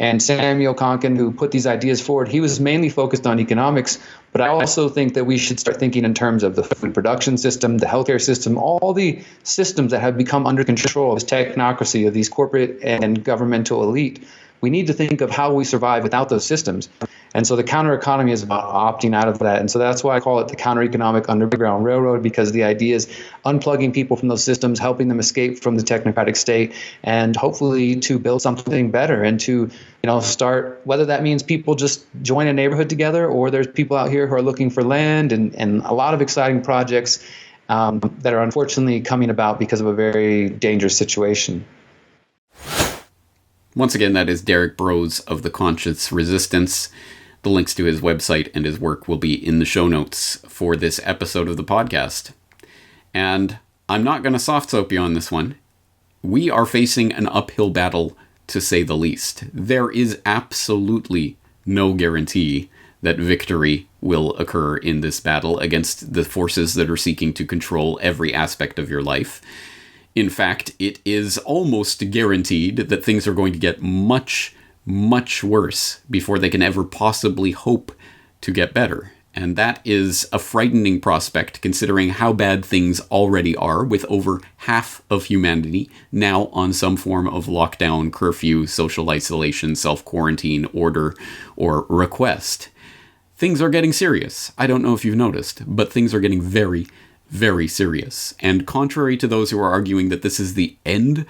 And Samuel Konkin, who put these ideas forward, he was mainly focused on economics, but I also think that we should start thinking in terms of the food production system, the healthcare system, all the systems that have become under control of this technocracy, of these corporate and governmental elite. We need to think of how we survive without those systems. And so the counter economy is about opting out of that. And so that's why I call it the counter economic Underground Railroad, because the idea is unplugging people from those systems, helping them escape from the technocratic state, and hopefully to build something better and to, start, whether that means people just join a neighborhood together, or there's people out here who are looking for land, and a lot of exciting projects that are unfortunately coming about because of a very dangerous situation. Once again, that is Derek Brose of The Conscious Resistance. The links to his website and his work will be in the show notes for this episode of the podcast. And I'm not going to soft soap you on this one. We are facing an uphill battle, to say the least. There is absolutely no guarantee that victory will occur in this battle against the forces that are seeking to control every aspect of your life. In fact, it is almost guaranteed that things are going to get much, much worse before they can ever possibly hope to get better. And that is a frightening prospect, considering how bad things already are, with over half of humanity now on some form of lockdown, curfew, social isolation, self-quarantine order, or request. Things are getting serious. I don't know if you've noticed, but things are getting very, very serious. And contrary to those who are arguing that this is the end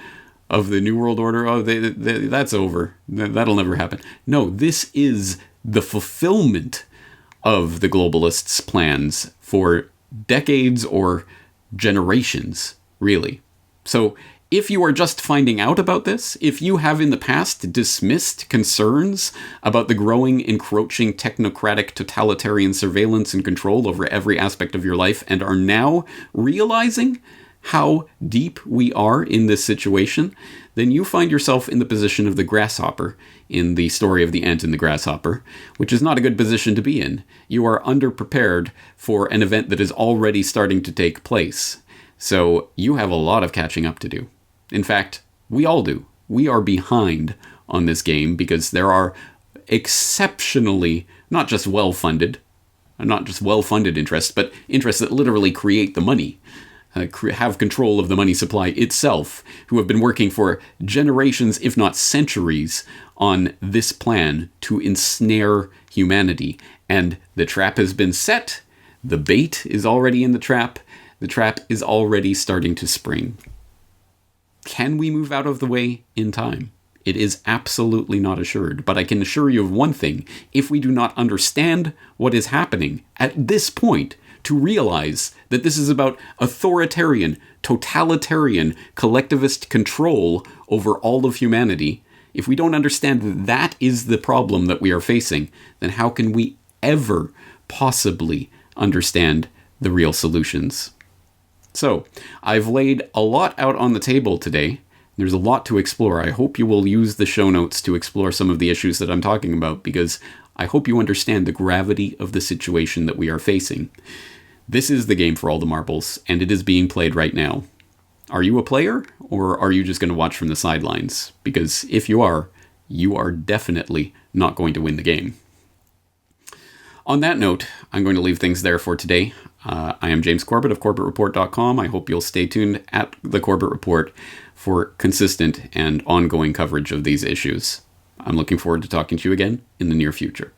of the New World Order, that's over, that'll never happen. No, this is the fulfillment of the globalists' plans for decades or generations, really. So if you are just finding out about this, if you have in the past dismissed concerns about the growing, encroaching, technocratic, totalitarian surveillance and control over every aspect of your life, and are now realizing how deep we are in this situation, then you find yourself in the position of the grasshopper in the story of the ant and the grasshopper, which is not a good position to be in. You are underprepared for an event that is already starting to take place. So you have a lot of catching up to do. In fact, we all do. We are behind on this game because there are exceptionally, not just well-funded interests, but interests that literally create the money, have control of the money supply itself, who have been working for generations, if not centuries, on this plan to ensnare humanity. And the trap has been set. The bait is already in the trap. The trap is already starting to spring. Can we move out of the way in time? It is absolutely not assured, but I can assure you of one thing. If we do not understand what is happening at this point, to realize that this is about authoritarian, totalitarian, collectivist control over all of humanity, if we don't understand that that is the problem that we are facing, then how can we ever possibly understand the real solutions? So, I've laid a lot out on the table today. There's a lot to explore. I hope you will use the show notes to explore some of the issues that I'm talking about, because I hope you understand the gravity of the situation that we are facing. This is the game for all the marbles, and it is being played right now. Are you a player, or are you just going to watch from the sidelines? Because if you are definitely not going to win the game. On that note, I'm going to leave things there for today. I am James Corbett of CorbettReport.com. I hope you'll stay tuned at the Corbett Report for consistent and ongoing coverage of these issues. I'm looking forward to talking to you again in the near future.